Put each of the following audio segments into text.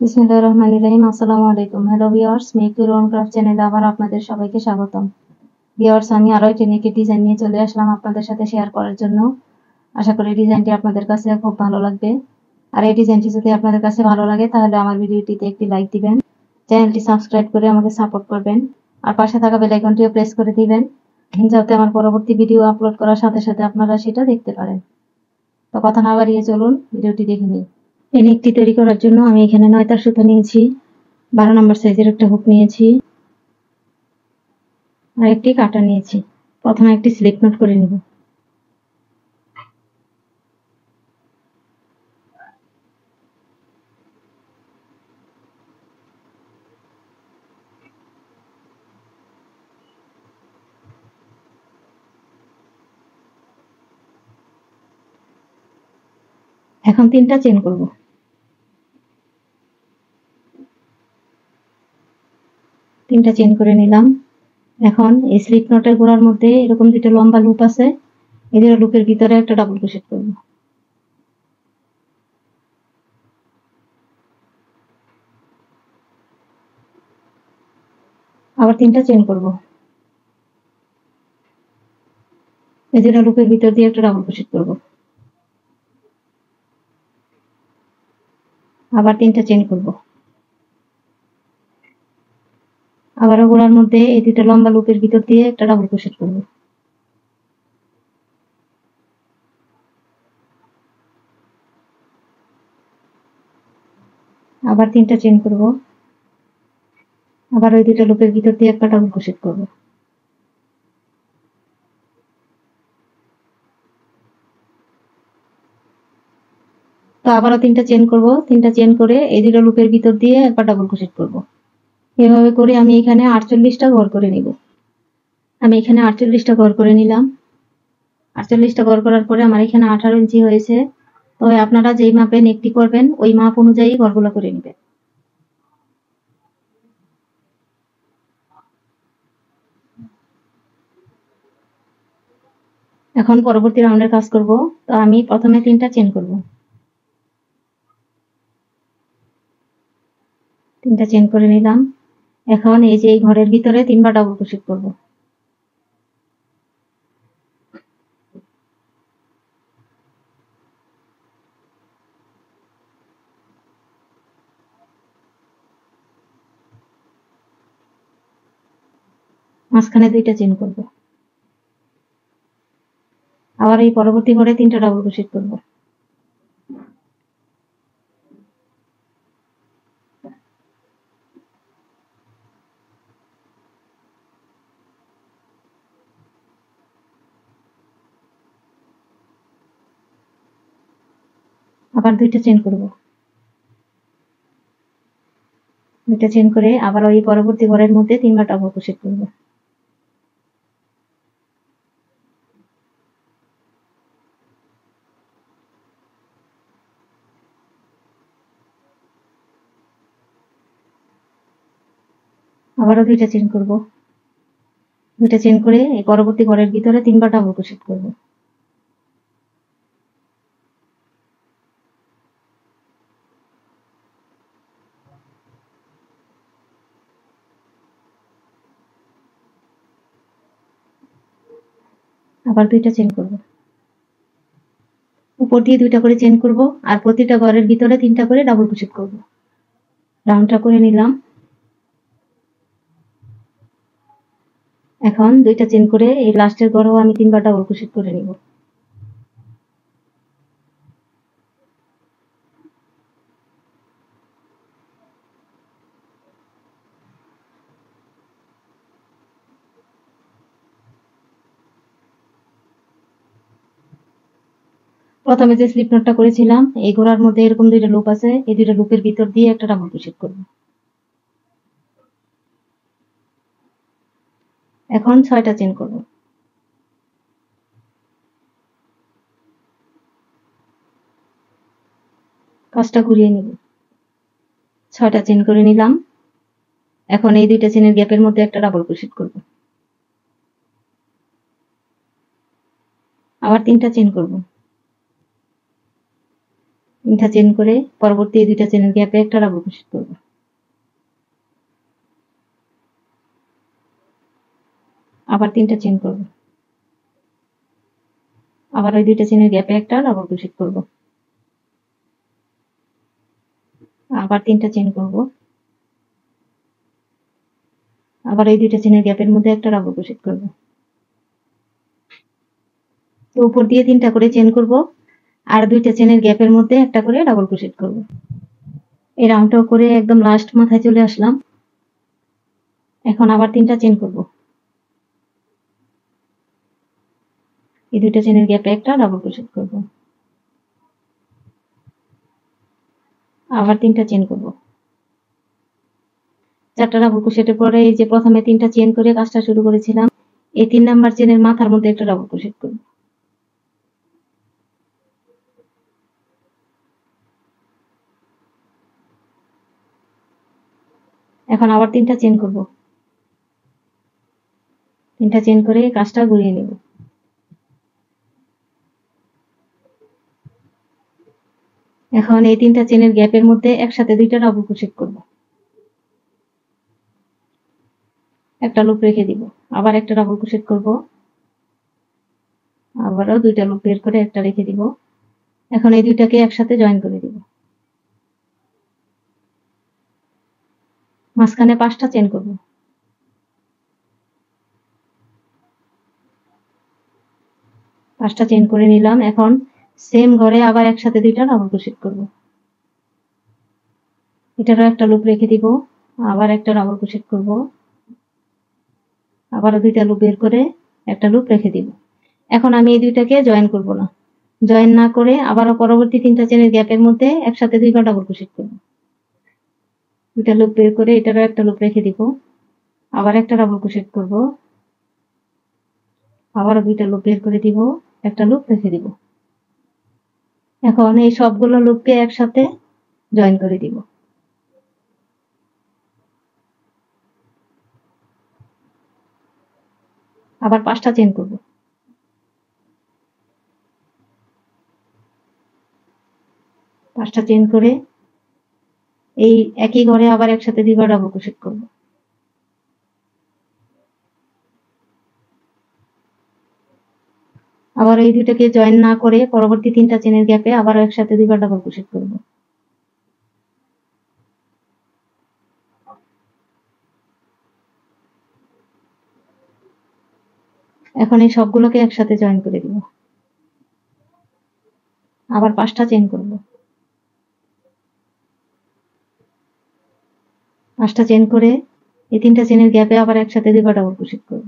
বিসমিল্লাহির রহমানির রহিম। আসসালামু আলাইকুম। Hello viewers, make your own craft চ্যানেলে আবার আপনাদের সবাইকে স্বাগতম। ভিউয়ার্স, আমি আরো একটি নেকের ডিজাইন নিয়ে চলে আসলাম আপনাদের সাথে শেয়ার করার জন্য। আশা করি ডিজাইনটি আপনাদের কাছে খুব ভালো লাগবে। আর এই ডিজাইনটি যদি আপনাদের কাছে ভালো লাগে তাহলে আমার ভিডিওটিতে একটি লাইক দিবেন, চ্যানেলটি সাবস্ক্রাইব করে আমাকে সাপোর্ট করবেন, আর পাশে থাকা বেল আইকনটিও প্রেস করে দিবেন যাতে আমার পরবর্তী ভিডিও আপলোড করার সাথে সাথে আপনারা সেটা দেখতে পারেন। তো কথা না বাড়িয়ে চলুন ভিডিওটি দেখে নিই। এই নেকটি তৈরি করার জন্য আমি এখানে 9 তার সুতা নিয়েছি, 12 নম্বর সাইজের একটা হুক নিয়েছি আর একটি কাটা নিয়েছি। প্রথমে একটি স্লিপ নোট করে নিব। এখন 3টা চেন করব। 3টা চেন করে নিলাম। এখন এই স্লিপ নোটের গোড়ার মধ্যে এরকম দুটো লম্বা লুপ আছে, এই দুটো লুপের ভিতরে একটা ডাবল ক্রোশেট করব। আবার 3টা চেন করব। এই দুটো লুপের ভিতর দিয়ে একটা ডাবল ক্রোশেট করব। আবার 3টা চেন করব। আবারও গোড়ার মধ্যে এই দুটো লম্বা লুপের ভিতর দিয়ে একটা ডাবল ক্রোশেট করব। আবার 3টা চেন করব। আবার ওই দুটো লুপের ভিতর দিয়ে একটা ডাবল ক্রোশেট করব। তো আবারও 3টা চেন করব। 3টা চেন করে এই দুটো লুপের ভিতর দিয়ে একবার ডাবল ক্রোশেট করব। এভাবে করে আমি এখানে 48টা ঘর করে নিব। আমি এখানে 48টা ঘর করে নিলাম। 48টা ঘর করার পরে আমার এখানে 18 ইঞ্চি হয়েছে। তবে আপনারা যেই মাপে নেকটি করবেন ওই মাপ অনুযায়ী ঘরগুলো করে নেবেন। এখন পরবর্তী রাউন্ডের কাজ করব। তো আমি প্রথমে 3টা চেন করব। 3টা চেন করে নিলাম। এখন এই যে এই ঘরের ভিতরে 3বার ডাবল ক্রোশেট করব। মাঝখানে 2টা চেন করব। আবার এই পরবর্তী ঘরে 3টা ডাবল ক্রোশেট করব। আবার 2টা চেন করব। 2টা চেন করে আবার ওই পরবর্তী ঘরের মধ্যে 3বার ডাবল ক্রোশেট করব। আবারও 2টা চেন করব। 2টা চেন করে এই পরবর্তী ঘরের ভিতরে 3বার ডাবল ক্রোশেট করব। আবার 2টা চেন করব। উপর দিয়ে 2টা করে চেন করব আর প্রতিটা ঘরের ভিতরে 3টা করে ডাবল ক্রোশেট করব। রাউন্ডটা করে নিলাম। এখন 2টা চেন করে এই লাস্টের ঘরেও আমি 3বার ডাবল ক্রোশেট করে নিব। প্রথমে যে স্লিপ নোটটা করেছিলাম এই ঘোড়ার মধ্যে এরকম 2টা লুপ আছে, এই 2টা লুপের ভিতর দিয়ে একটা ডাবল ক্রোশেট করব। এখন 6টা চেন করব। কাজটা ঘুরিয়ে নিব। 6টা চেন করে নিলাম। এখন এই 2টা চেনের গ্যাপের মধ্যে একটা ডাবল ক্রোশেট করব। আবার 3টা চেন করব। তিনটা চেন করে পরবর্তী এই দুইটা চেনের গ্যাপে একটা ডাবল ক্রোশেট করব। আবার তিনটা চেন করব, আবার ওই দুইটা চেনের গ্যাপে একটা ডাবল ক্রোশেট করব, আবার তিনটা চেন করব, আবার এই দুইটা চেনের গ্যাপের মধ্যে একটা ডাবল ক্রোশেট করব। তো উপর দিয়ে তিনটা করে চেন করব আর দুইটা চেনের গ্যাপের মধ্যে একটা করে ডাবল ক্রোশেট করব। এই রাউন্ডটাও করে একদম লাস্ট মাথায় চলে আসলাম। এখন আবার তিনটা চেন করব, এই দুইটা চেনের গ্যাপে একটা ডাবল ক্রোশেট করব, আবার তিনটা চেন করব। চারটা ডাবল ক্রোশেটের পরে এই যে প্রথমে তিনটা চেন করে কাজটা শুরু করেছিলাম, এই 3 নাম্বার চেনের মাথার মধ্যে একটা ডাবল ক্রোশেট করব। এখন আবার তিনটা চেন করব, তিনটা চেন করে কাজটা ঘুরিয়ে নেব। এখন এই তিনটা চেনের গ্যাপের মধ্যে একসাথে দুইটা ডাবল ক্রোশেট করব, একটা লুপ রেখে দিব, আবার একটা ডাবল ক্রোশেট করব, আবারও দুইটা লুপ বের করে একটা রেখে দিব। এখন এই দুইটাকে একসাথে জয়েন করে দিব। মাঝখানে 5টা চেন করব, 5টা চেন করে নিলাম। এখন সেম ঘরে আবার একসাথে দুইটা ডাবল ক্রোশেট করব, এটারও একটা লুপ রেখে দিব, আবার একটা ডাবল ক্রোশেট করব, আবারও দুইটা লুপ বের করে একটা লুপ রেখে দিব। এখন আমি এই দুইটাকে জয়েন করব না, জয়েন না করে আবারও পরবর্তী তিনটা চেনের গ্যাপের মধ্যে একসাথে দুইবার ডাবল ক্রোশেট করব। দুইটা লুপ বের করে এটারও একটা লুপ রেখে দিব, আবার একটা ডাবল ক্রোশেট করব, আবারও দুইটা লুপ বের করে দিব, একটা লুপ রেখে দিব। এখন এই সবগুলো লুপকে একসাথে জয়েন করে দিব। আবার 5টা চেন করব, 5টা চেন করে এই একই ঘরে আবার একসাথে দুইবার ডাবল ক্রোশেট করব। আবার এই দুইটাকে জয়েন না করে পরবর্তী তিনটা চেনের গ্যাপে আবার একসাথে দুইবার ডাবল ক্রোশেট করব। এখন এই সবগুলোকে একসাথে জয়েন করে দিব, আবার 5টা চেন করব, 5টা চেন করে এই তিনটা চেনের গ্যাপে আবার একসাথে দুইবার ডাবল ক্রোশেট করব।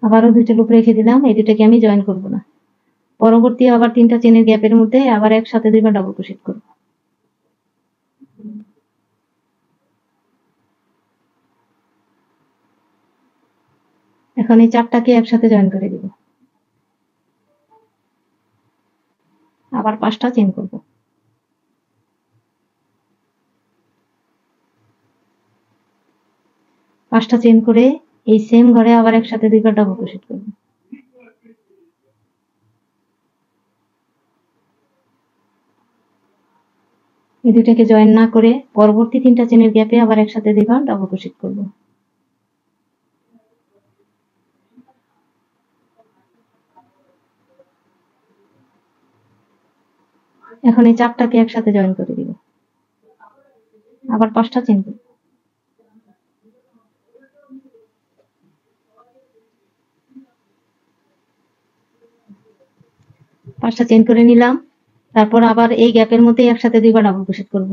আবারও দুইটা লুপ রেখে দিলাম, এই দুটাকে আমি জয়েন করব না। পরবর্তী আবার তিনটা চেনের গ্যাপের মধ্যে আবার একসাথে দুইবার ডাবল ক্রোশেট করব। এখন এই 4টাকে একসাথে জয়েন করে দিব, আবার 5টা চেন করব, 5টা চেন করে এই সেম ঘরে আবার একসাথে দুইবার ডাবল ক্রোশেট করব। এই দুইটাকে জয়েন না করে পরবর্তী তিনটা চেনের গ্যাপে আবার একসাথে দুইবার ডাবল ক্রোশেট করব। এখন এই 4টাকে একসাথে জয়েন করে দিব, আবার 5টা চেন করব, 5টা চেন করে নিলাম। তারপর আবার এই গ্যাপের মধ্যে একসাথে দুইবার ডাবল ক্রোশেট করব।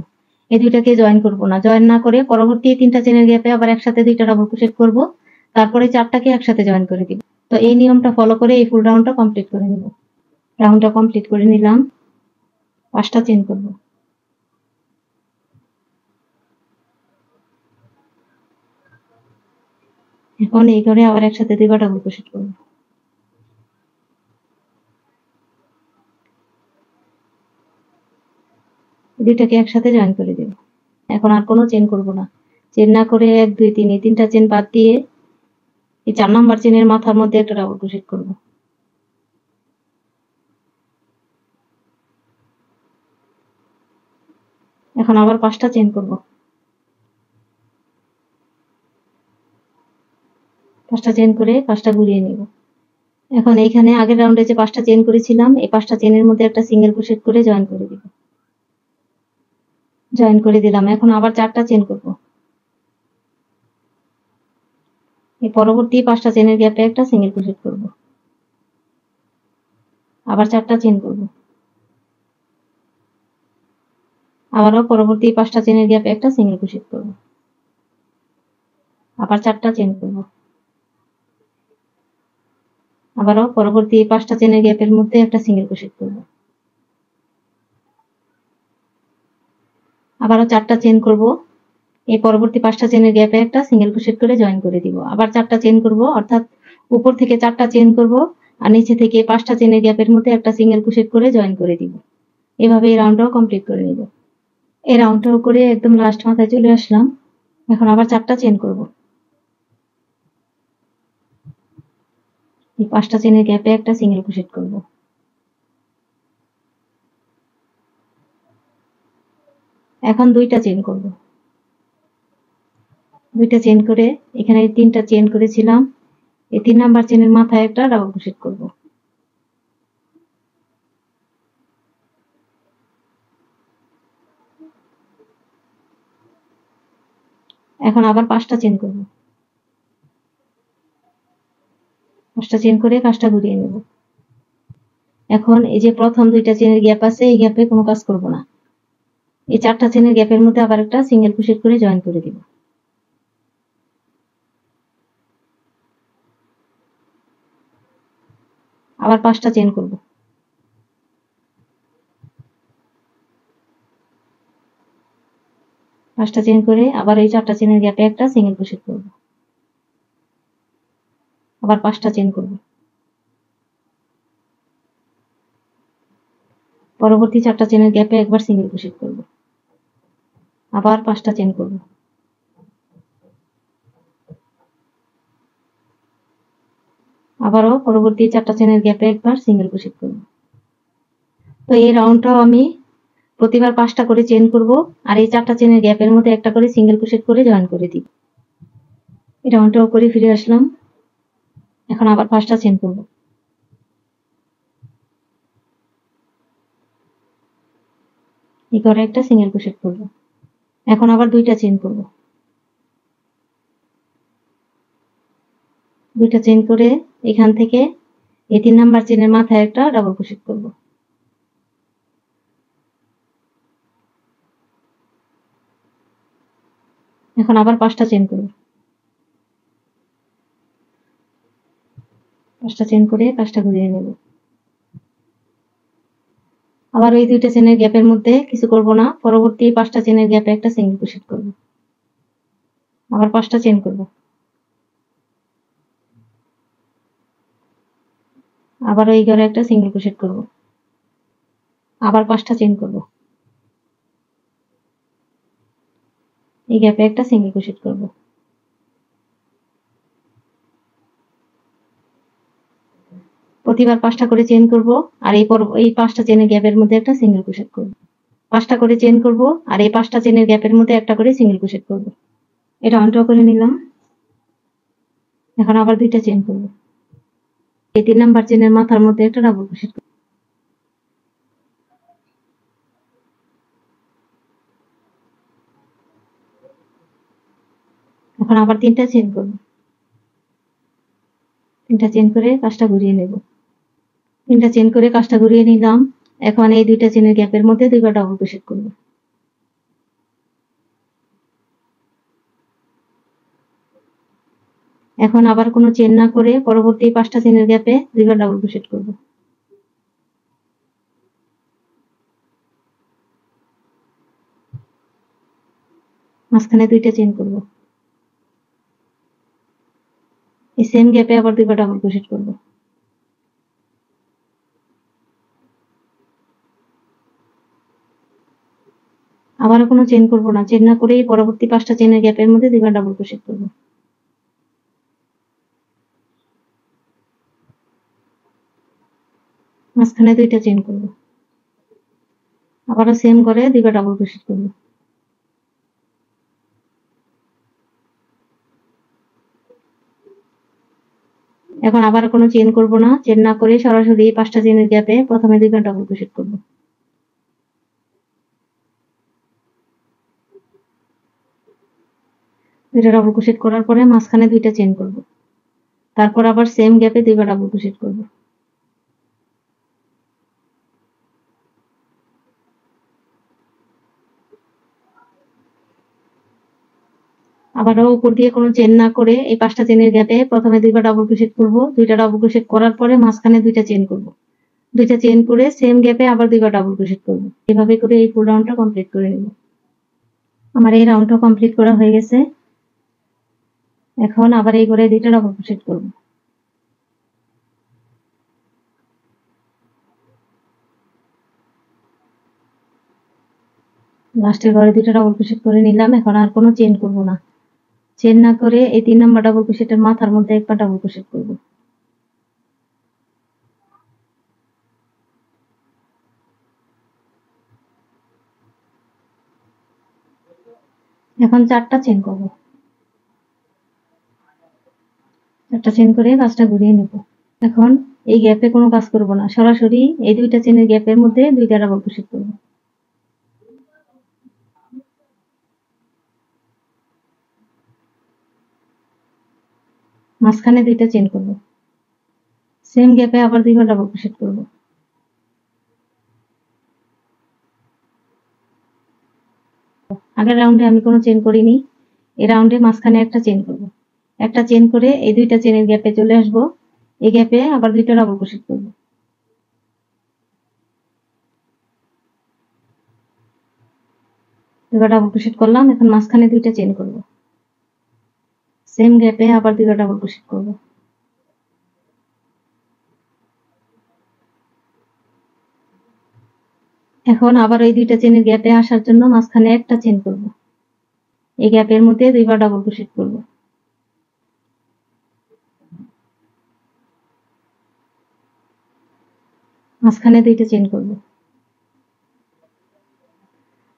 এই দুইটাকে জয়েন করব না, জয়েন না করে পরবর্তী তিনটা চেনের গ্যাপে আবার একসাথে দুইটা ডাবল ক্রোশেট করব, তারপরে 4টাকে একসাথে জয়েন করে দিব। তো এই নিয়মটা ফলো করে এই ফুল রাউন্ডটা কমপ্লিট করে নেব। রাউন্ডটা কমপ্লিট করে নিলাম, 5টা চেন করব, এখন এই ঘরে আবার একসাথে দুইবার ডাবল ক্রোশেট করব। দুইটাকে একসাথে জয়েন করে দেব। এখন আর কোনো চেন করব না, চেন না করে 1 2 3 এই 3টা চেন বাদ দিয়ে এই 4 নাম্বার চেনের মাথার মধ্যে একটা ডাবল ক্রোশেট করব। এখন আবার 5টা চেইন করব। 5টা চেইন করে কাজটা ঘুরিয়ে নেব। এখন এইখানে আগের রাউন্ডে যে 5টা চেইন করেছিলাম, এই 5টা চেইনের মধ্যে একটা সিঙ্গেল ক্রোশেট করে জয়েন করে দিব। জয়েন করে দিলাম। এখন আবার 4টা চেইন করব। এই পরবর্তী 5টা চেইনের গ্যাপে একটা সিঙ্গেল ক্রোশেট করব। আবার 4টা চেইন করব। আবারও পরবর্তী 5টা চেইনের গ্যাপে একটা সিঙ্গেল ক্রোশেট করব। আবার 4টা চেইন করব। আবারও পরবর্তী 5টা চেইনের গ্যাপের মধ্যে একটা সিঙ্গেল ক্রোশেট করব। আবারও 4টা চেইন করব। এই পরবর্তী 5টা চেইনের গ্যাপে একটা সিঙ্গেল ক্রোশেট করে জয়েন করে দিব। আবার 4টা চেইন করব, অর্থাৎ উপর থেকে 4টা চেইন করব আর নিচে থেকে 5টা চেইনের গ্যাপের মধ্যে একটা সিঙ্গেল ক্রোশেট করে জয়েন করে দিব। এভাবে এই রাউন্ডটাও কমপ্লিট করে নিব। এই রাউন্ডটাও করে একদম লাস্ট মাথায় চলে আসলাম। এখন আবার 4টা চেইন করব। এই 5টা চেইনের গ্যাপে একটা সিঙ্গেল ক্রোশেট করব। এখন 2টা চেইন করব। 2টা চেইন করে এখানে 3টা চেইন করেছিলাম, এই 3 নাম্বার চেইনের মাথায় একটা ডাবল ক্রোশেট করব। এখন আবার 5টা চেইন করব। 5টা চেইন করে কাজটা ঘুরিয়ে নেব। এখন এই যে প্রথম 2টা চেইনের গ্যাপ আছে, এই গ্যাপে কোনো কাজ করব না। এই 4টা চেইনের গ্যাপের মধ্যে আবার একটা সিঙ্গেল ক্রোশেট করে জয়েন করে দিব। আবার 5টা চেইন করব। 5টা চেইন করে আবার এই 4টা চেইনের গ্যাপে একটা সিঙ্গেল ক্রোশেট করব। আবার 5টা চেইন করব। পরবর্তী 4টা চেইনের গ্যাপে একবার সিঙ্গেল ক্রোশেট করব। আবার 5টা চেইন করব। আবারও পরবর্তী 4টা চেইনের গ্যাপে একবার সিঙ্গেল ক্রোশেট করব। তো এই রাউন্ডটাও আমি প্রতিবার 5টা করে চেইন করব আর এই 4টা চেইনের গ্যাপের মধ্যে একটা করে সিঙ্গেল ক্রোশেট করে জয়েন করে দিব। এই রাউন্ডটাও করে ফিরে আসলাম। এখন আবার 5টা চেইন করব। এই করে একটা সিঙ্গেল ক্রোশেট করব। এখন আবার 2টা চেইন করব। 2টা চেইন করে এখান থেকে এই 3 নাম্বার চেইনের মাথায় একটা ডাবল ক্রোশেট করব। এখন আবার 5টা চেইন করব। 5টা চেইন করে কাজটা ঘুরিয়ে নেব। আবার এই 2টা চেইনের গ্যাপের মধ্যে কিছু করব না, পরবর্তী 5টা চেইনের গ্যাপে একটা সিঙ্গেল ক্রোশেট করব। আবার 5টা চেইন করব। আবার এই ঘরে একটা সিঙ্গেল ক্রোশেট করব। আবার 5টা চেইন করব। এই গ্যাপে একটা সিঙ্গেল ক্রোশেট করব। প্রতিবার 5টা করে চেইন করব আর এই 5টা চেইনের গ্যাপের মধ্যে একটা সিঙ্গেল ক্রোশেট করব। 5টা করে চেইন করব আর এই 5টা চেইনের গ্যাপের মধ্যে একটা করে সিঙ্গেল ক্রোশেট করব। এটা অন করে নিলাম। এখন আবার 2টা চেইন করব। এই 3 নাম্বার চেইনের মাথার মধ্যে একটা ডাবল ক্রোশেট করব। এখন আবার 3টা চেইন করব। 3টা চেইন করে কাজটা ঘুরিয়ে নেব। 3টা চেইন করে কাজটা ঘুরিয়ে নিলাম। এখন এই 2টা চেইনের গ্যাপের মধ্যে দুইবার ডাবল ক্রোশেট করব। এখন আবার কোনো চেইন না করে পরবর্তী 5টা চেইনের গ্যাপে দুইবার ডাবল ক্রোশেট করব। মাঝখানে 2টা চেইন করব। এই সেম গ্যাপে আবার দুইবার ডাবল ক্রোশেট করব। আবার কোনো চেইন করব না, চেইন না করেই পরবর্তী 5টা চেইনের গ্যাপের মধ্যে দুইবার ডাবল ক্রোশেট করব। মাঝখানে 2টা চেইন করব। আবারও সেম করে দুইবার ডাবল ক্রোশেট করব। এখন আবার কোনো চেন করব না, চেন না করে সরাসরি এই 5টা চেনের গ্যাপে প্রথমে দুইবার ডাবল ক্রোশেট করব। দুইটা ডাবল ক্রোশেট করার পরে মাঝখানে দুইটা চেন করব, তারপর আবার সেম গ্যাপে দুইবার ডাবল ক্রোশেট করব। আবারও উপর দিয়ে কোনো চেন না করে এই 5টা চেনের গ্যাপে প্রথমে দুইবার ডাবল ক্রোশেট করব, দুইটা ডাবল ক্রোশেট করার পরে মাঝখানে দুইটা চেন করব, দুইটা চেন করে সেম গ্যাপে আবার দুইবার ডাবল ক্রোশেট করব। এভাবে করে এই ফুল রাউন্ডটা কমপ্লিট করে নেব। আমার এই রাউন্ডটা কমপ্লিট করা হয়ে গেছে। এখন আবার এই ঘরে দুইটা ডাবল ক্রোশেট করব। লাস্টের ঘরে দুইটা ডাবল ক্রোশেট করে নিলাম। এখন আর কোনো চেন করব না, চেন না করে এই 3 নাম্বার ডাবল ক্রোশেটের মাথার মধ্যে একবার ডাবল ক্রোশেট করব। এখন 4টা চেন করব, 4টা চেন করে কাজটা ঘুরিয়ে নেব। এখন এই গ্যাপে কোনো কাজ করব না, সরাসরি এই দুইটা চেনের গ্যাপের মধ্যে দুইটা ডাবল ক্রোশেট করব। মাঝখানে দুইটা চেন করব, সেম গ্যাপে আবার দুইবার ডাবল ক্রোশেট করব। আগের রাউন্ডে আমি কোনো চেন করিনি, এই রাউন্ডে মাঝখানে একটা চেন করব, একটা চেন করে এই দুইটা চেনের গ্যাপে চলে আসব, এই গ্যাপে আবার দুইটা ডাবল ক্রোশেট করব। দুইবার ডাবল ক্রোশেট করলাম। এখন মাঝখানে দুইটা চেন করব, সেম গ্যাপে আবার দুইবার ডাবল ক্রোশেট করব। এখন আবার এই দুইটা চেনের গ্যাপে আসার জন্য মাঝখানে একটা চেন করব, এই গ্যাপের মধ্যে দুইবার ডাবল ক্রোশেট করব। মাঝখানে দুইটা চেন করব,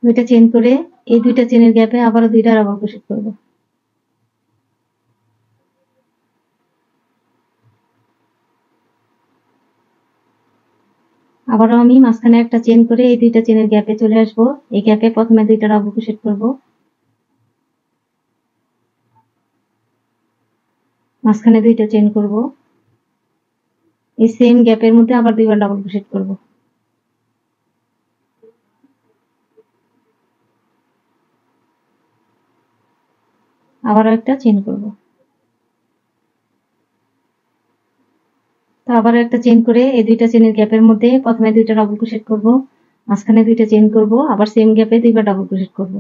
দুইটা চেন করে এই দুইটা চেনের গ্যাপে আবারও দুইটা ডাবল ক্রোশেট করব। আবারও আমি মাঝখানে একটা চেন করে এই দুইটা চেনের গ্যাপে চলে আসব, এই গ্যাপে প্রথমে দুইটা ডাবল ক্রোশেট করব, মাঝখানে দুইটা চেন করব, এই সেম গ্যাপের মধ্যে আবার দুইবার ডাবল ক্রোশেট করব। আবারও একটা চেন করব, তো আবারও একটা চেন করে এই দুইটা চেনের গ্যাপের মধ্যে প্রথমে দুইটা ডাবল ক্রোশেট করব, মাঝখানে দুইটা চেন করব, আবার সেম গ্যাপে দুইবার ডাবল ক্রোশেট করব,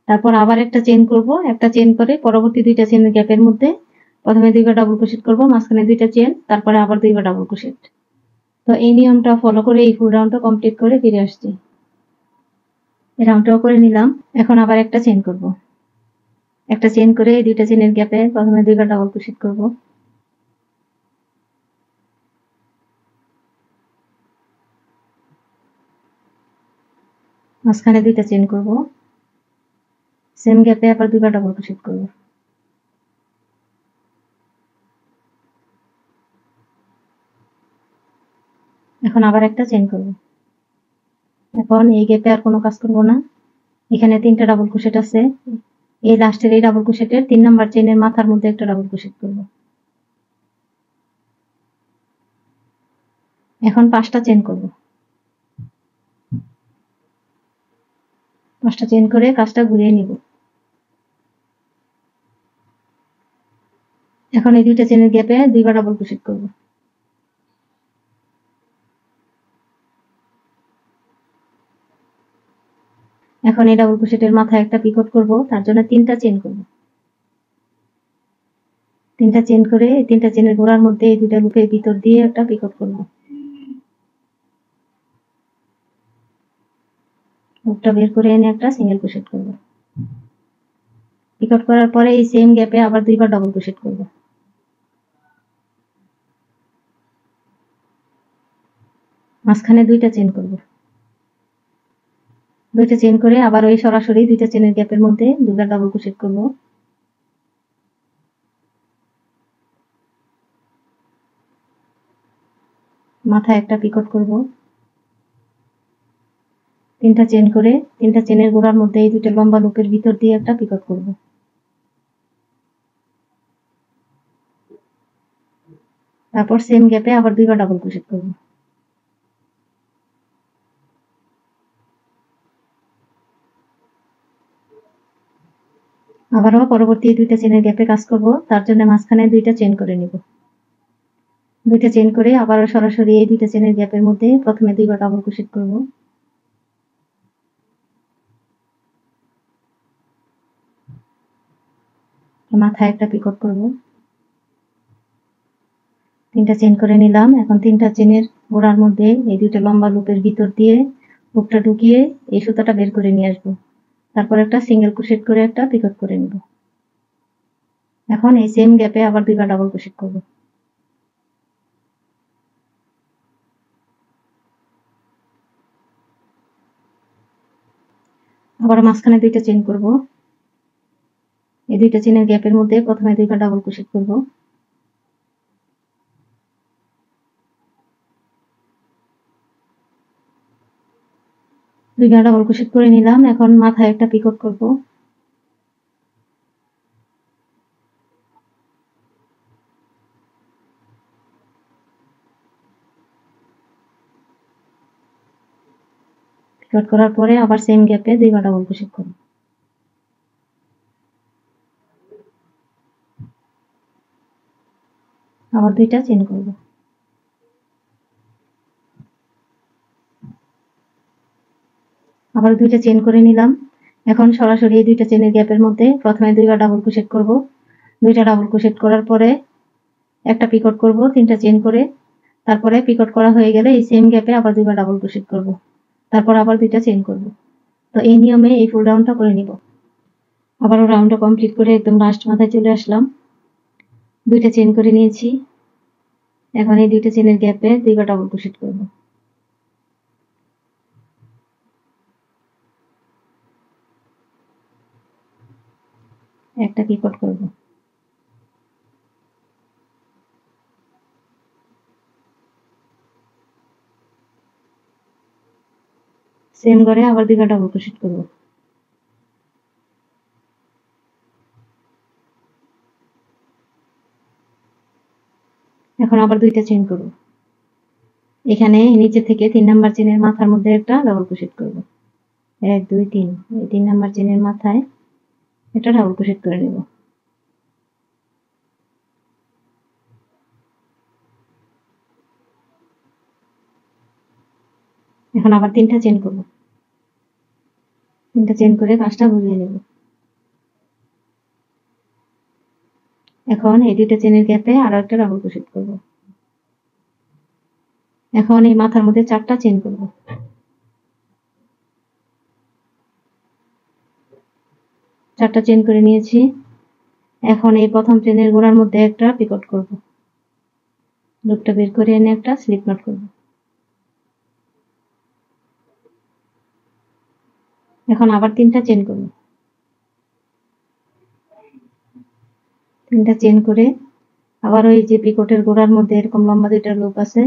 তারপর আবার একটা চেন করব, একটা চেন করে পরবর্তী দুইটা চেনের গ্যাপের মধ্যে প্রথমে দুইবার ডাবল ক্রোশেট করব, মাঝখানে দুইটা চেন, তারপরে আবার দুইবার ডাবল ক্রোশেট। তো এই নিয়মটা ফলো করে এই ফুল রাউন্ডটা কমপ্লিট করে ফিরে আসছি। এই রাউন্ডটাও করে নিলাম। এখন আবার একটা চেন করব, একটা চেন করে এই দুইটা চেনের গ্যাপে প্রথমে দুইবার ডাবল ক্রোশেট করব, মাঝখানে দুইটা চেন করব, সেম গ্যাপে আবার দুইবার ডাবল ক্রোশেট করব। এখন আবার একটা চেন করব। এখন এই গ্যাপে আর কোনো কাজ করব না, এখানে 3টা ডাবল ক্রোশেট আছে, এই লাস্টের এই ডাবল ক্রোশেটের 3 নাম্বার চেনের মাথার মধ্যে একটা ডাবল ক্রোশেট করব। এখন 5টা চেন করব, 5টা চেন করে কাজটা ঘুরিয়ে নিব। এখন এই দুইটা চেনের গ্যাপে দুইবার ডাবল ক্রোশেট করব। এখন এই ডাবল ক্রোশেটের মাথায় একটা পিকট করব, তার জন্য 3টা চেন করব, 3টা চেন করে এই 3টা চেনের গোড়ার মধ্যে এই দুইটা লুপের ভিতর দিয়ে একটা পিকট করব। লুপটা বের করে এনে একটা সিঙ্গেল ক্রোশেট করব। পিকট করার পরে এই সেম গ্যাপে আবার দুইবার ডাবল ক্রোশেট করব। মাঝখানে দুইটা চেন করব, দুইটা চেন করে আবার ওই সরাসরি দুইটা চেনের গ্যাপের মধ্যে দুইবার ডাবল ক্রোশেট করব। মাথায় একটা পিকট করব, তিনটা চেন করে তিনটা চেনের গোড়ার মধ্যে এই দুটো লম্বা লুপের ভিতর দিয়ে একটা পিকট করব। তারপর সেম গ্যাপে আবার দুইবার ডাবল ক্রোশেট করব। আবারও পরবর্তী দুইটা চেনের গ্যাপে কাজ করব, তার জন্য মাঝখানে দুইটা চেন করে নিব। দুইটা চেন করে আবারও সরাসরি এই দুইটা চেনের গ্যাপের মধ্যে প্রথমে দুইবার ডাবল ক্রোশেট করব। মাথায় একটা পিকট করব, তিনটা চেন করে নিলাম। এখন তিনটা চেনের গোড়ার মধ্যে এই দুইটা লম্বা লুপের ভিতর দিয়ে হুকটা ঢুকিয়ে এই সুতাটা বের করে নিয়ে আসবো। তারপর একটা সিঙ্গেল ক্রোশেট করে একটা পিকট করে নিব। এখন এই সেম গ্যাপে আবার দুইবার ডাবল ক্রোশেট করব। আবার মাঝখানে দুইটা চেন করব। এই দুইটা চেনের গ্যাপের মধ্যে প্রথমে দুইবার ডাবল ক্রোশেট করব। দুইবার ডাবল ক্রোশেট করে নিলাম। এখন মাথায় একটা পিকট করব। পিকট করার পরে আবার সেম গ্যাপে দুইবার ডাবল ক্রোশেট করব। আবার দুইটা চেন করব। আবার দুইটা চেন করে নিলাম। এখন সরাসরি এই দুইটা চেনের গ্যাপের মধ্যে প্রথমে দুইবার ডাবল ক্রোশেট করব। দুইটা ডাবল ক্রোশেট করার পরে একটা পিকট করব তিনটা চেন করে। তারপরে পিকট করা হয়ে গেলে এই সেম গ্যাপে আবার দুইবার ডাবল ক্রোশেট করব। তারপর আবার দুইটা চেন করব। তো এই নিয়মে এই ফুল রাউন্ডটা করে নিব। আবারও রাউন্ডটা কমপ্লিট করে একদম লাস্ট মাথায় চলে আসলাম। দুইটা চেন করে নিয়েছি। এখন এই দুইটা চেনের গ্যাপে দুইবার ডাবল ক্রোশেট করব। একটা পিকট করব। সেম করে আবার দুইবার ডাবল ক্রোশেট করব। এখন আবার দুইটা চেন করব। এখানে নিচে থেকে 3 নাম্বার চেনের মাথার মধ্যে একটা ডাবল ক্রোশেট করব। 1 2 3 এই 3 নাম্বার চেনের মাথায় একটা ডাবল ক্রোশেট করে নেব। এখন আবার তিনটা চেন করব। তিনটা চেন করে কাজটা বুঝিয়ে নেব। এখন এই দুইটা চেনের গ্যাপে আরো একটা ডাবল ক্রোশেট করব। এখন এই মাথার মধ্যে 4টা চেন করব। 4টা চেন করে নিয়েছি। এখন এই প্রথম চেনের গোড়ার মধ্যে একটা পিকট করব। লুপটা বের করে এনে একটা স্লিপ নট করব। এখন আবার তিনটা চেন করব। তিনটা চেন করে আবার ওই যে পিকটের গোড়ার মধ্যে এরকম লম্বা দুইটা লুপ আছে,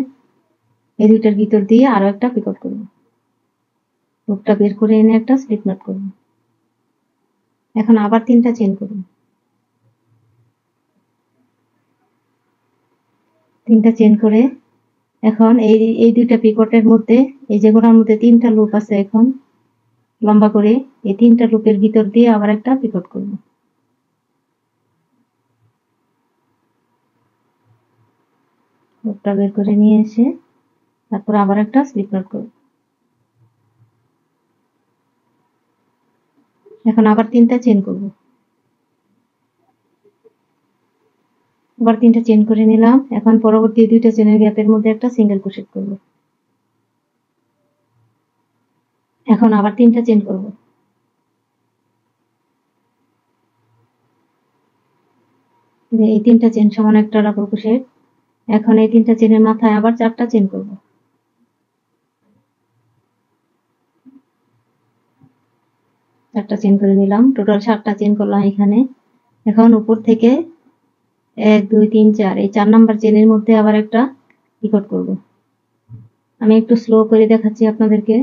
এই দুইটার ভিতর দিয়ে আরো একটা পিকট করব। লুপটা বের করে এনে একটা স্লিপ নট করব। এখন আবার তিনটা চেন করব। তিনটা চেন করে এখন এই দুইটা পিকটের মধ্যে এই যে গোড়ার মধ্যে তিনটা লুপ আছে এখন লম্বা করে, এই তিনটা লুপের ভিতর দিয়ে আবার একটা পিকট করব। লুপটা বের করে নিয়ে এসে তারপর আবার একটা স্লিপ নট করব। এখন আবার তিনটা চেন করব। আবার তিনটা চেন করে নিলাম। এখন পরবর্তী দুইটা চেনের গ্যাপের মধ্যে একটা সিঙ্গেল ক্রোশেট করব। এখন আবার তিনটা চেন করব। এই তিনটা চেন সমান একটা ডাবল ক্রোশেট। এখন এই তিনটা চেনের মাথায় আবার 4টা চেন করব। চারটা চেন করে নিলাম। টোটাল 7টা চেন করলাম এখানে। এখন উপর থেকে 1 2 3 4 এই 4 নাম্বার চেনের মধ্যে আবার একটা পিকট করব। আমি একটু স্লো করে দেখাচ্ছি আপনাদেরকে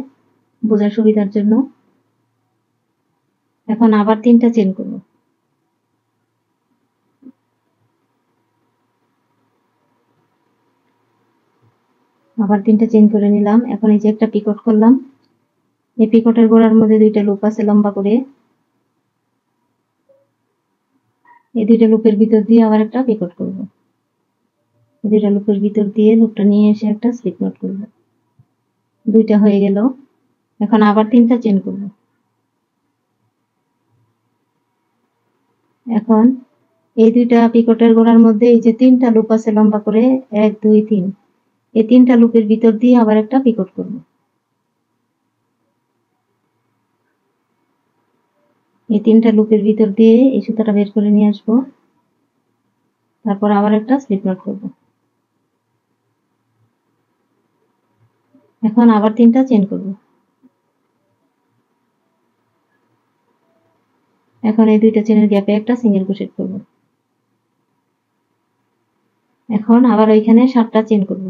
বোঝার সুবিধার জন্য। এখন আবার 3টা চেন করব। আবার 3টা চেন করে নিলাম। এখন এই যে একটা পিকট করলাম, এই পিকটের গোড়ার মধ্যে 2টা লুপ আছে লম্বা করে, এই 2টা লুপের ভিতর দিয়ে আবার একটা পিকট করব। এই 2টা লুপের ভিতর দিয়ে লুপটা নিয়ে এসে একটা স্লিপ নট করব। 2টা হয়ে গেল। এখন আবার 3টা চেন করব। এখন এই 2টা পিকটের গোড়ার মধ্যে এই যে 3টা লুপ আছে লম্বা করে, 1 2 3, এই 3টা লুপের ভিতর দিয়ে আবার একটা পিকট করব। এই 3টা লুপের ভিতর দিয়ে এই সুতাটা বের করে নিয়ে আসব, তারপর আবার একটা স্লিপ নট করব। এখন আবার 3টা চেন করব। এখন এই 2টা চেনের গ্যাপে একটা সিঙ্গেল ক্রোশেট করব। এখন আবার ওইখানে 7টা চেন করব।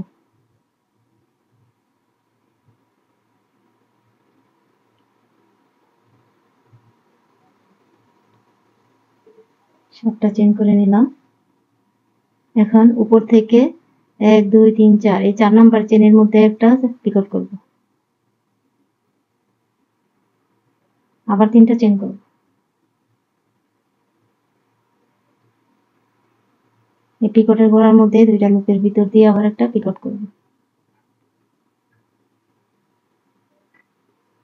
সাতটা চেন করে নিলাম। এখন উপর থেকে 1 2 3 4, এই 4 নাম্বার চেনের মধ্যে একটা পিকট করব। আবার 3টা চেন করব। এই পিকটের গোড়ার মধ্যে 2টা লুপের ভিতর দিয়ে আবার একটা পিকট করব।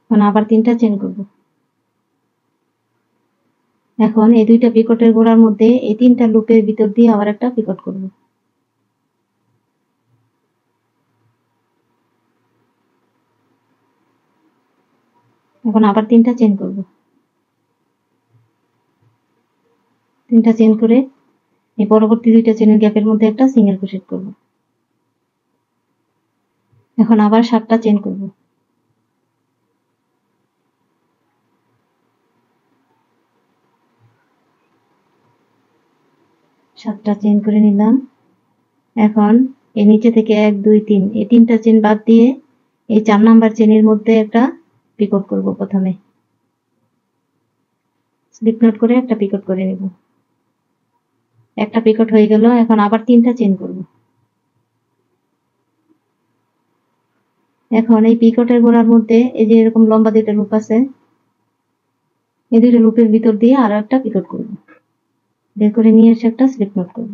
এখন আবার 3টা চেন করব। এখন এই 2টা পিকটের গোড়ার মধ্যে এই 3টা লুপের ভিতর দিয়ে আবার একটা পিকট করব। এখন আবার 3টা চেন করব। 3টা চেন করে এই পরবর্তী 2টা চেনের গ্যাপের মধ্যে একটা সিঙ্গেল ক্রোশেট করব। এখন আবার 7টা চেন করব। 7টা চেন করে নিলাম। এখন এই নিচে থেকে 1 2 3, এই 3টা চেন বাদ দিয়ে এই 4 নাম্বার চেনের মধ্যে একটা পিকট করব। প্রথমে স্লিপ নট করে একটা পিকট করে নেব। একটা পিকট হয়ে গেল। এখন আবার 3টা চেন করব। এখন এই পিকটের গোড়ার মধ্যে এই যে এরকম লম্বা 2টা লুপ আছে, এই 2টা লুপের ভিতর দিয়ে আরো একটা পিকট করব। বের করে নিয়ে এসে একটা স্লিপ নট করব।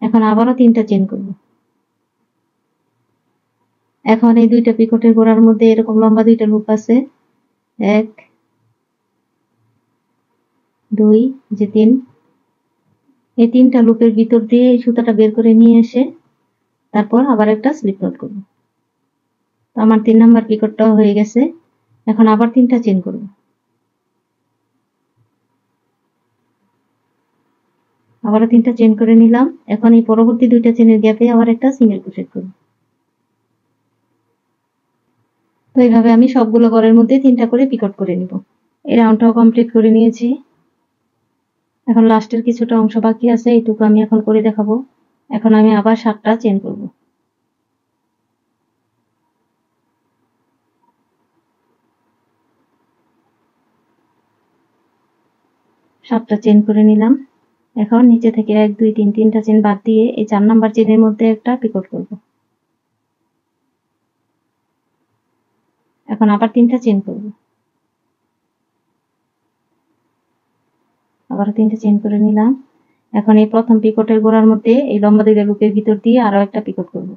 এখন আবারও 3টা চেন করব। এখন এই 2টা পিকটের গোড়ার মধ্যে এরকম লম্বা 2টা লুপ আছে, 1 2 যে 3, এই 3টা লুপের ভিতর দিয়ে এই সুতাটা বের করে নিয়ে এসে তারপর আবার একটা স্লিপ নট করব। তো আমার 3 নাম্বার পিকটটাও হয়ে গেছে। এখন আবার 3টা চেন করব। আবারও 3টা চেন করে নিলাম। এখন এই পরবর্তী 2টা চেনের গ্যাপে আবার একটা সিঙ্গেল ক্রোশেট করব। তো এইভাবে আমি সবগুলো ঘরের মধ্যে 3টা করে পিকট করে নিব। এই রাউন্ডটাও কমপ্লিট করে নিয়েছি। এখন লাস্টের কিছুটা অংশ বাকি আছে, এইটুকু আমি এখন করে দেখাবো। এখন আমি আবার 7টা চেন করব। সাতটা চেন করে নিলাম। এখন নিচে থেকে 1 2 3, 3টা চেন বাদ দিয়ে এই 4 নাম্বার চেনের মধ্যে একটা পিকট করব। এখন আবার 3টা চেন করব। আবার 3টা চেন করে নিলাম। এখন এই প্রথম পিকটের গোড়ার মধ্যে এই লম্বা 2টা লুপের ভিতর দিয়ে আরো একটা পিকট করব।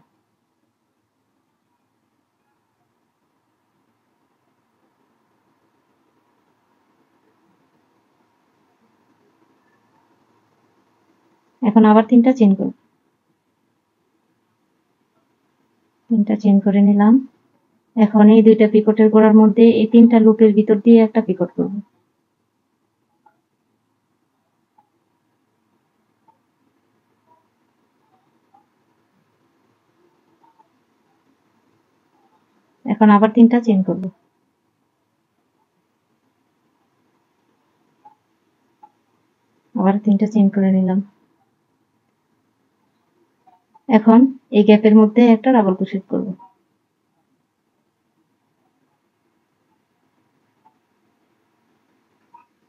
এখন আবার 3টা চেন করব। 3টা চেন করে নিলাম। এখন এই 2টা পিকটের গোড়ার মধ্যে এই 3টা লুপের ভিতর দিয়ে একটা পিকট করব। এখন আবার 3টা চেন করব। আবার 3টা চেন করে নিলাম। এখন এই গ্যাপের মধ্যে একটা ডাবল ক্রোশেট করব।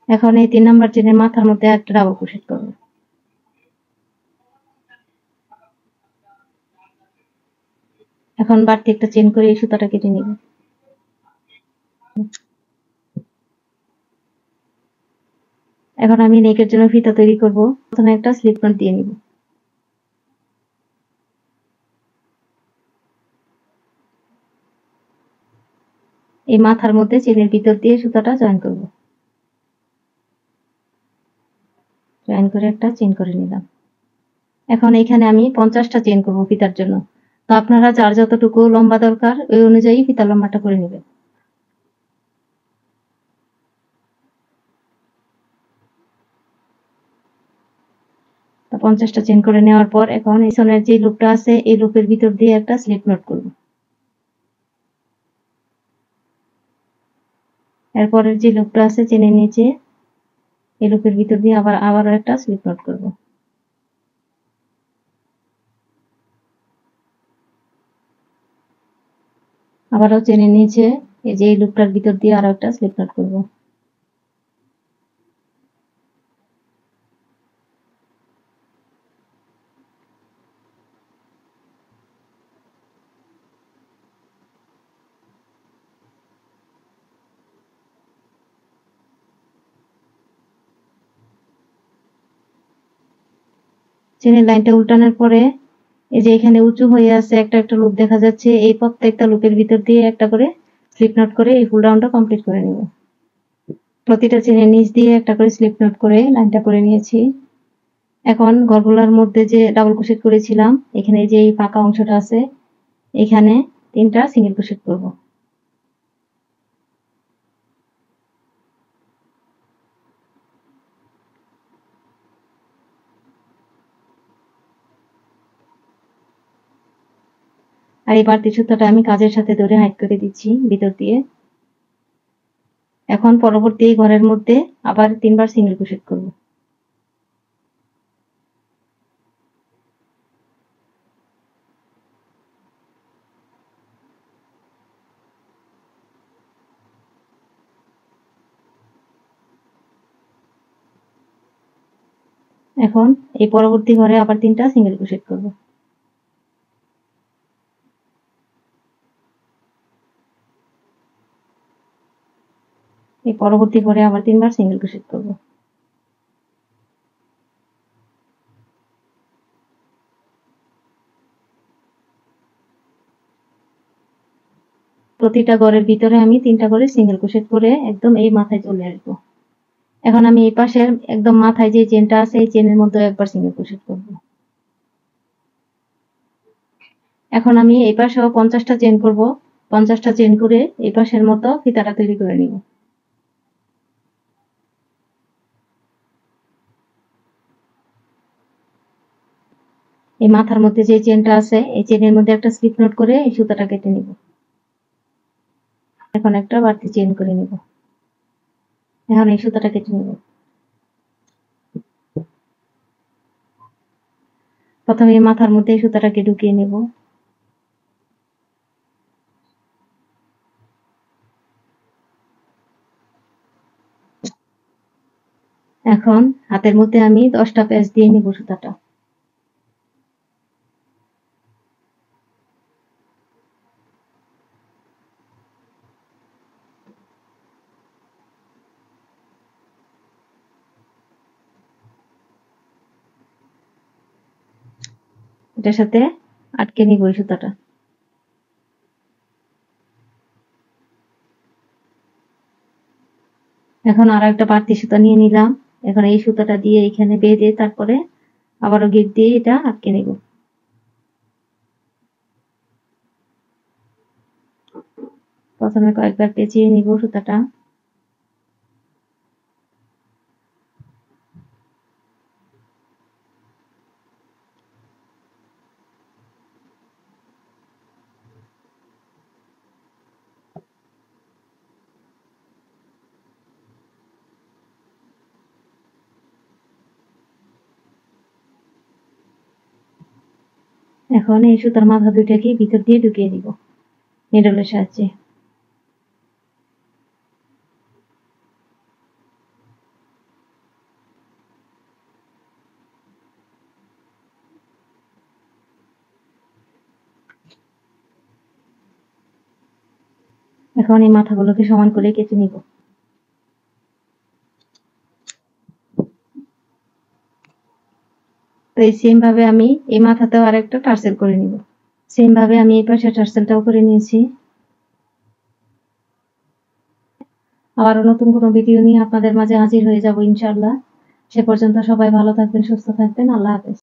এখন এই 3 নাম্বার চেনের মাথার মধ্যে একটা ডাবল ক্রোশেট করব। এখন বাড়তি একটা চেন করে এই সুতাটা কেটে নিব। এখন আমি নেকের জন্য ফিতা তৈরি করব। প্রথমে একটা স্লিপ নট দিয়ে নিব। এই মাথার মধ্যে চেনের ভিতর দিয়ে সুতাটা জয়েন করব। জয়েন করে একটা চেন করে নিলাম। এখন এখানে আমি 50টা চেন করব ফিতার জন্য। তো আপনারা যার যতটুকু লম্বা দরকার ওই অনুযায়ী ফিতার লম্বাটা করে নেবেন। তো 50টা চেন করে নেওয়ার পর এখন পিছনের যে লুপটা আছে এই লুপের ভিতর দিয়ে একটা স্লিপ নট করব। এরপরের যে লুপটা আছে চেনের নিচে এই লুপের ভিতর দিয়ে আবারও একটা স্লিপ নট করব। আবারও চেনের নিচে এই যে এই লুপটার ভিতর দিয়ে আরো একটা স্লিপ নট করব। চেনের লাইনটা উল্টানোর পরে এই যে এখানে উঁচু হয়ে আছে একটা একটা লুপ দেখা যাচ্ছে, এই প্রত্যেকটা লুপের ভিতর দিয়ে একটা করে স্লিপ নট করে এই ফুল রাউন্ডটা কমপ্লিট করে নেব। প্রতিটা চেনের নিচ দিয়ে একটা করে স্লিপ নট করে লাইনটা করে নিয়েছি। এখন গলগলার মধ্যে যে ডাবল ক্রোশেট করেছিলাম এখানে যে এই ফাঁকা অংশটা আছে এখানে 3টা সিঙ্গেল ক্রোশেট করব। আর এই বাড়তি সুতাটা আমি কাজের সাথে ধরে হাইড করে দিচ্ছি ভিতর দিয়ে। এখন পরবর্তী ঘরের মধ্যে আবার 3বার সিঙ্গেল ক্রোশেট করব। এখন এই পরবর্তী ঘরে আবার 3টা সিঙ্গেল ক্রোশেট করব। এই পরবর্তী ঘরে আবার 3বার সিঙ্গেল ক্রোশেট করব। প্রতিটা ঘরের ভিতরে আমি 3টা করে সিঙ্গেল ক্রোশেট করে একদম এই মাথায় চলে আসবো। এখন আমি এই পাশের একদম মাথায় যে চেনটা আছে এই চেনের মধ্যে একবার সিঙ্গেল ক্রোশেট করব। এখন আমি এই পাশেও 50টা চেন করব। 50টা চেন করে এই পাশের মতো ফিতাটা তৈরি করে নিব। এই মাথার মধ্যে যে চেনটা আছে এই চেনের মধ্যে একটা স্লিপ নট করে এই সুতাটা কেটে নিব। এখন একটা বাড়তি চেন করে নিব। এখন এই সুতাটা কেটে নিব। প্রথমে এই মাথার মধ্যে এই সুতাটাকে ঢুকিয়ে নেব। এখন হাতের মধ্যে আমি 10টা প্যাচ দিয়ে নিব সুতাটা। এটার সাথে আটকে নিব এই সুতাটা। এখন আর একটা বাড়তি সুতা নিয়ে নিলাম। এখন এই সুতাটা দিয়ে এখানে বেঁধে তারপরে আবারও গিট দিয়ে এটা আটকে নেব। প্রথমে কয়েকবার পেঁচিয়ে নিব সুতাটা। এখন এই সুতার মাথা দুইটাকে ভিতর দিয়ে ঢুকিয়ে দিব নিডলের সাহায্যে। এখন এই মাথাগুলোকে সমান করে কেটে নিব। তো এই সেম ভাবে আমি এই মাথাতেও আরেকটা টার্সেল করে নিব। সেম ভাবে আমি এই পাশে টার্সেলটাও করে নিয়েছি। আবারও নতুন কোনো ভিডিও নিয়ে আপনাদের মাঝে হাজির হয়ে যাব ইনশাআল্লাহ। সে পর্যন্ত সবাই ভালো থাকবেন, সুস্থ থাকবেন। আল্লাহ হাফেজ।